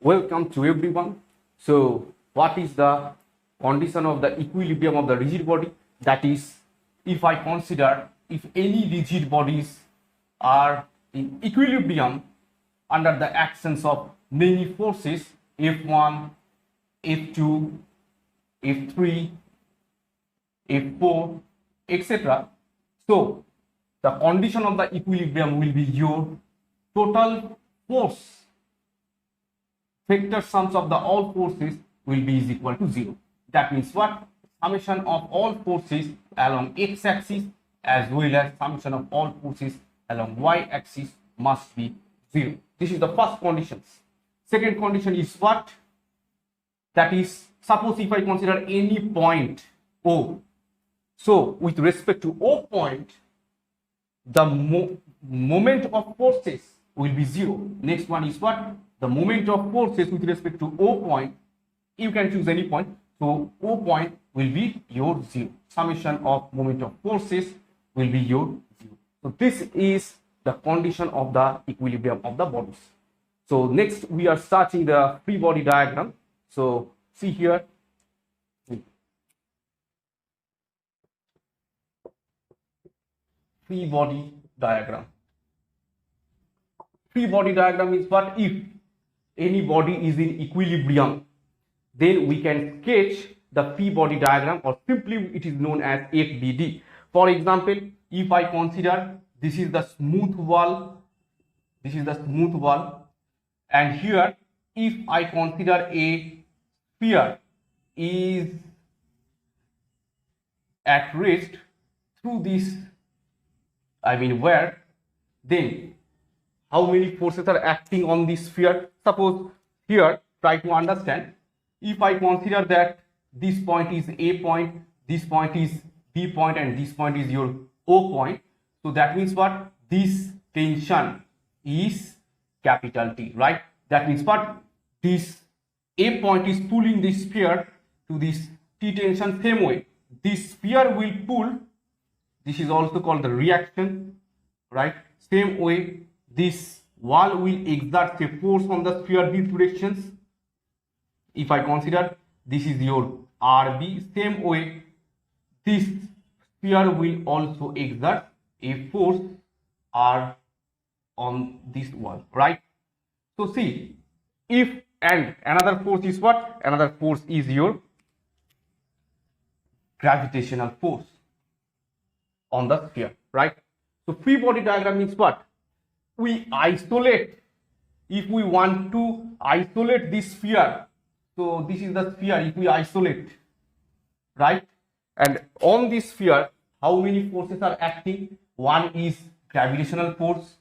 Welcome to everyone. So, what is the condition of the equilibrium of the rigid body? That is, if I consider if any rigid bodies are in equilibrium under the actions of many forces F1, F2, F3, F4, etc. So, the condition of the equilibrium will be your total force vector sums of the all forces will be is equal to 0. That means what? Summation of all forces along x-axis as well as summation of all forces along y-axis must be 0. This is the first condition. Second condition is what? That is, suppose if I consider any point O. So with respect to O point, the moment of forces will be 0. Next one is what? The moment of forces with respect to O point, you can choose any point. So O point will be your 0. Summation of moment of forces will be your 0. So this is the condition of the equilibrium of the bodies. So next we are starting the free body diagram. So see here. Free body diagram. Free body diagram is what? If any body is in equilibrium, then we can sketch the free body diagram, or simply it is known as FBD. For example, if I consider this is the smooth wall, and here if I consider a sphere is at rest through this, where, then how many forces are acting on this sphere? Suppose here, try to understand. If I consider that this point is A point, this point is B point, and this point is your O point. So that means what? This tension is capital T, right? That means what? This A point is pulling this sphere to this T tension. Same way, this sphere will pull. This is also called the reaction, right? Same way, this wall will exert a force on the sphere these directions. If I consider this is your RB, same way this sphere will also exert a force R on this wall, right? So see, if, and another force is what? Another force is your gravitational force on the sphere, right? So free body diagram means what? We isolate, if we want to isolate this sphere, so this is the sphere, if we isolate, right, and on this sphere how many forces are acting? One is gravitational force,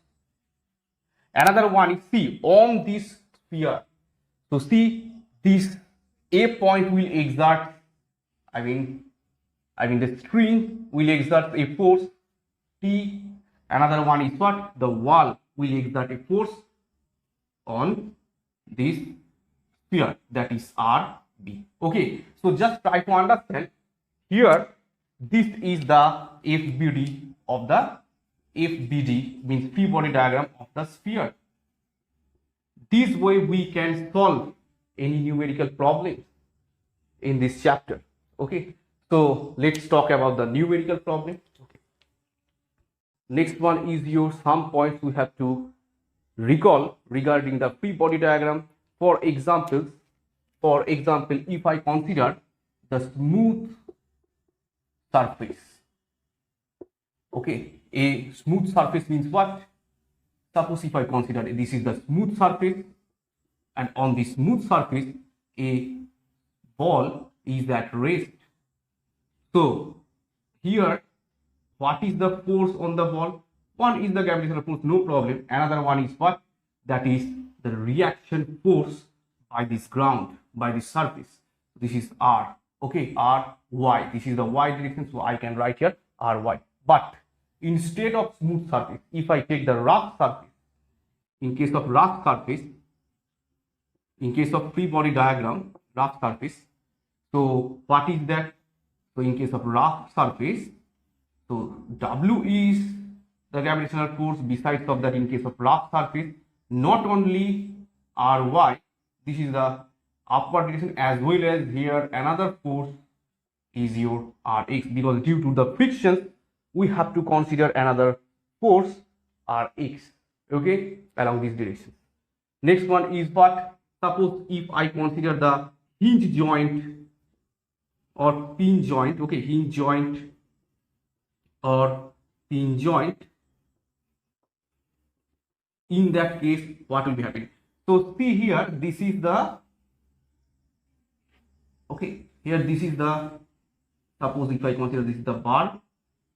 another one is, see, on this sphere, so see, this A point will exert, the string will exert a force T. Another one is what? The wall will exert a force on this sphere, that is RB. Okay, so just try to understand here. This is the FBD of the FBD, means free body diagram of the sphere. This way we can solve any numerical problem in this chapter. Okay, so let's talk about the numerical problem. Next one is your some points we have to recall regarding the free body diagram. For example, if I consider the smooth surface, okay, a smooth surface means what? Suppose if I consider this is the smooth surface, and on the smooth surface a ball is at rest. So here, what is the force on the ball? One is the gravitational force, no problem. Another one is what? That is the reaction force by this ground, by this surface. This is R. Okay, RY. This is the Y direction, so I can write here RY. But instead of smooth surface, if I take the rough surface, in case of rough surface, in case of free body diagram, rough surface, so what is that? So in case of rough surface, so W is the gravitational force. Besides of that, in case of rough surface, not only Ry, this is the upward direction, as well as here another force is your Rx, because due to the frictions we have to consider another force Rx, okay, along this direction. Next one is what, suppose if I consider the hinge joint or pin joint, okay, hinge joint or pin joint, in that case what will be happening? So see here, this is the, okay, here this is the, suppose if I consider this is the bar,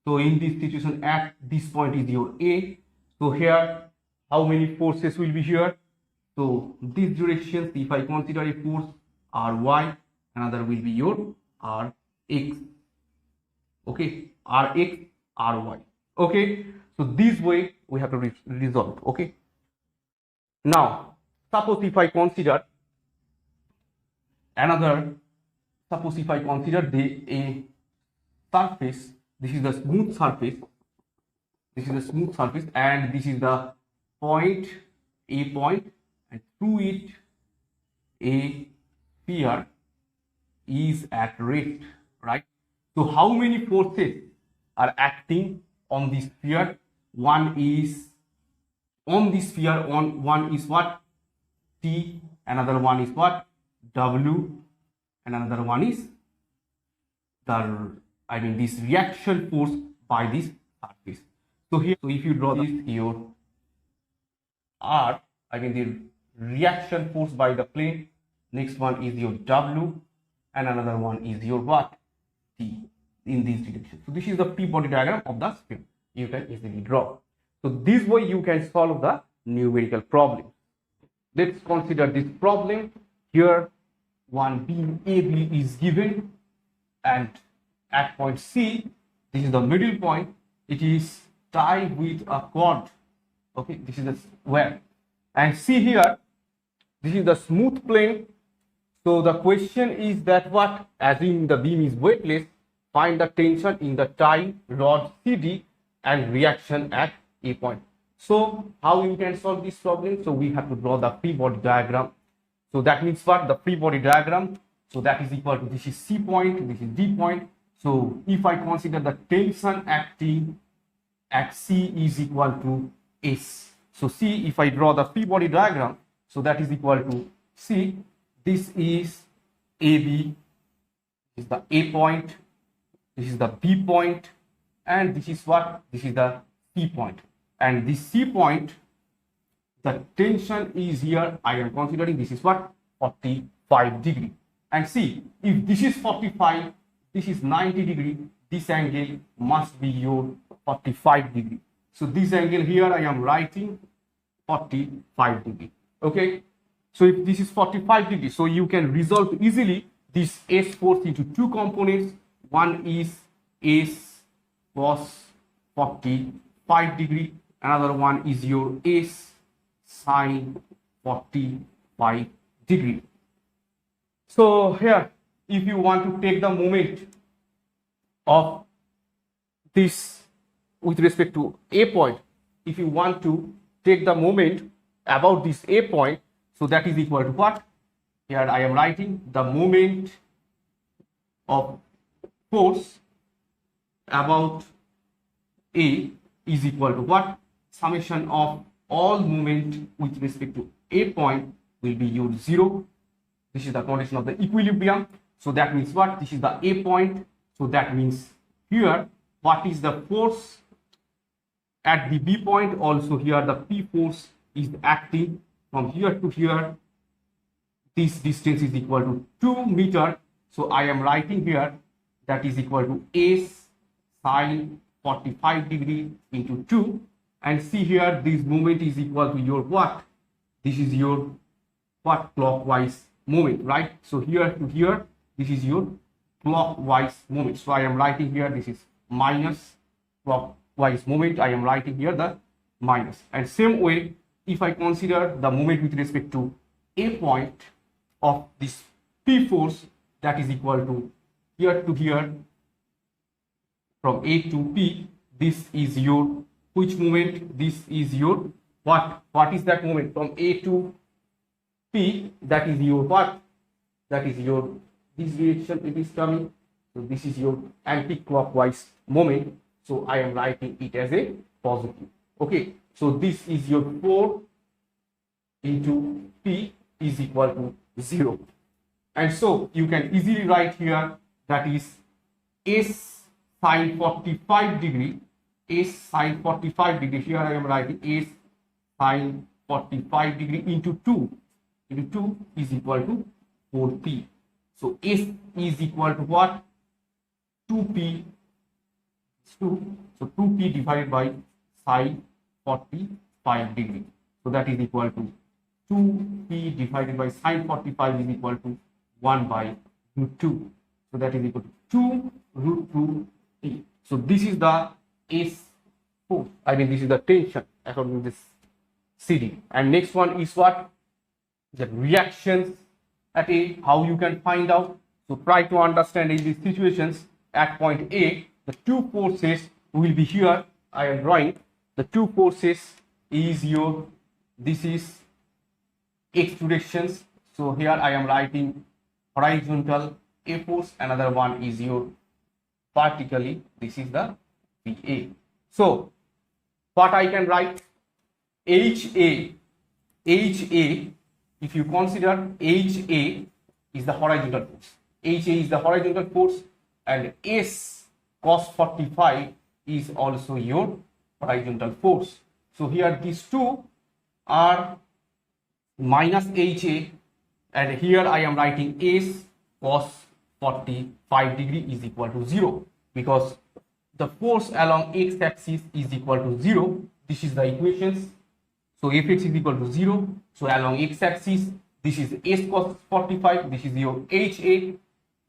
so in this situation at this point is your A, so here how many forces will be here? So this direction, if I consider a force Ry, another will be your Rx, okay, Rx, Ry, okay. So this way we have to resolve, okay. Now suppose if I consider another, suppose if I consider a surface, this is the smooth surface, this is the smooth surface, and this is the point, A point, and through it a sphere is at rest, right? So how many forces are acting on this sphere? One is on this sphere, on one is what, T, another one is what, W, and another one is the, I mean this reaction force by this surface. So here, so if you draw this, your R, I mean the reaction force by the plane, next one is your W, and another one is your what, T, in this direction. So this is the free body diagram of the sphere, you can easily draw. So this way you can solve the numerical problem. Let's consider this problem. Here one beam AB is given, and at point C, this is the middle point, it is tied with a cord, okay, this is the where, and see here, this is the smooth plane. So the question is that what, as in the beam is weightless, find the tension in the tie rod CD and reaction at A point. So how you can solve this problem? So we have to draw the free body diagram. So that means what, the free body diagram, so that is equal to, this is C point, this is D point. So if I consider the tension acting at C is equal to S. So C, if I draw the free body diagram, so that is equal to C, this is AB, this is the A point, this is the B point, and this is what, this is the C point. And this C point, the tension is here, I am considering this is what, 45 degree. And see, if this is 45, this is 90 degree, this angle must be your 45 degree. So this angle here I am writing 45 degree, okay. So if this is 45 degree, so you can resolve easily this S force into two components. One is S cos 45 degree, another one is your S sin 45 degree. So here, if you want to take the moment of this with respect to A point, if you want to take the moment about this A point, so that is equal to what? Here I am writing the moment of force about A is equal to what? Summation of all moment with respect to A point will be your 0. This is the condition of the equilibrium. So that means what? This is the A point. So that means here, what is the force at the B point? Also here the P force is acting from here to here. This distance is equal to 2 meters. So I am writing here that is equal to S sin 45 degree into 2. And see here, this moment is equal to your what? This is your what? Clockwise moment, right? So here to here, this is your clockwise moment. So I am writing here, this is minus clockwise moment. I am writing here the minus. And same way, if I consider the moment with respect to A point of this P force, that is equal to here from A to P, this is your which moment? This is your what? What is that moment from A to P, that is your what? That is your, this direction it is coming. So this is your anti-clockwise moment. So I am writing it as a positive. Okay. So this is your 4 into P is equal to 0. And so you can easily write here that is S sine 45 degree. S sine 45 degree. Here I am writing S sine 45 degree into 2. Into 2 is equal to 4P. So S is equal to what? 2P. 2. So 2P divided by sine 45 degree. So that is equal to 2P divided by sine 45 is equal to 1 by root 2. So that is equal to 2 root 2P. So this is the S force. I mean, this is the tension according to this CD. And next one is what? The reactions at A. How you can find out? So try to understand in these situations. At point A, the two forces will be here. I am drawing the two forces is your, this is x directions. So here I am writing horizontal A force, another one is your vertically, this is the BA. So what I can write? HA, if you consider HA is the horizontal force. HA is the horizontal force, and S cos 45 is also your horizontal force. So here these two are minus HA, and here I am writing S cos 45 degree is equal to 0, because the force along x axis is equal to 0. This is the equations. So Fx is equal to 0. So along x axis, this is S cos 45, this is your HA.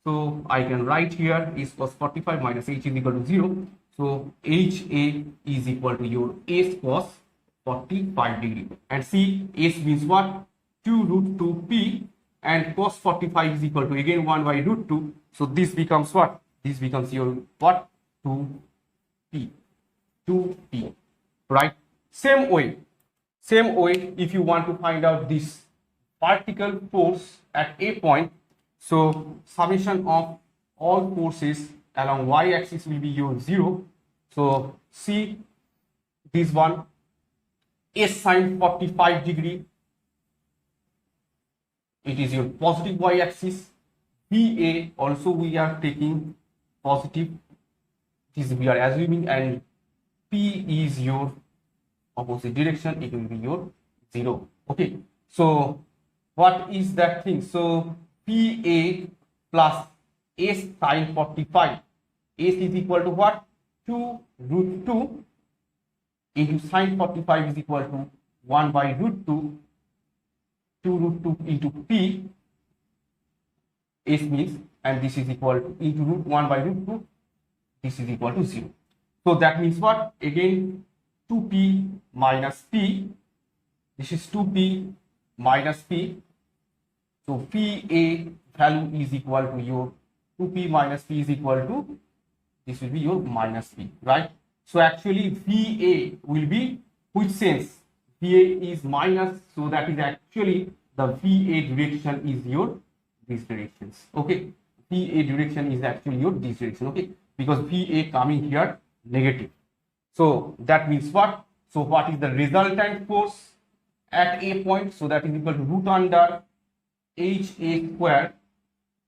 So I can write here S cos 45 minus H is equal to 0. So HA is equal to your S cos 45 degree. And see, S means what? 2 root 2P, and cos 45 is equal to again 1 by root 2. So this becomes what? This becomes your what? 2P. 2P. Right? Same way, if you want to find out this particle force at a point, so summation of all forces along y-axis will be your 0. So see this one, S sine 45 degree, it is your positive y-axis. BA also we are taking positive, this we are assuming, and P is your opposite direction, it will be your 0. Okay, so what is that thing? So PA plus S sine 45, S is equal to what? 2 root 2 into sine 45 is equal to 1 by root 2, 2 root 2 into P, S means, and this is equal to into root 1 by root 2, this is equal to 0. So that means what? Again 2P minus P, this is 2P minus P. So PA value is equal to your 2P minus P is equal to, this will be your minus P, right? So actually VA will be, which sense? VA is minus, so that is actually the VA direction is your these directions. Okay, VA direction is actually your this direction. Okay, because VA coming here negative. So that means what? So what is the resultant force at a point? So that is equal to root under HA square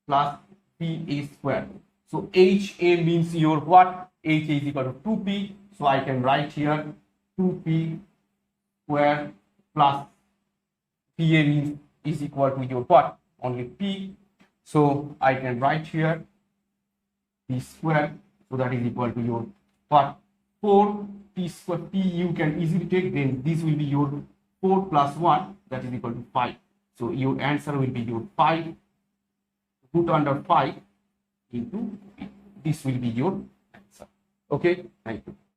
plus PA square. So HA means your what? HA is equal to 2P. So I can write here 2P square plus PA means is equal to your what? Only P. So I can write here P square. So that is equal to your what? 4P square. P you can easily take, then this will be your 4 plus 1, that is equal to 5. So your answer will be your 5 root under 5 into P. This will be your answer. Okay, thank you.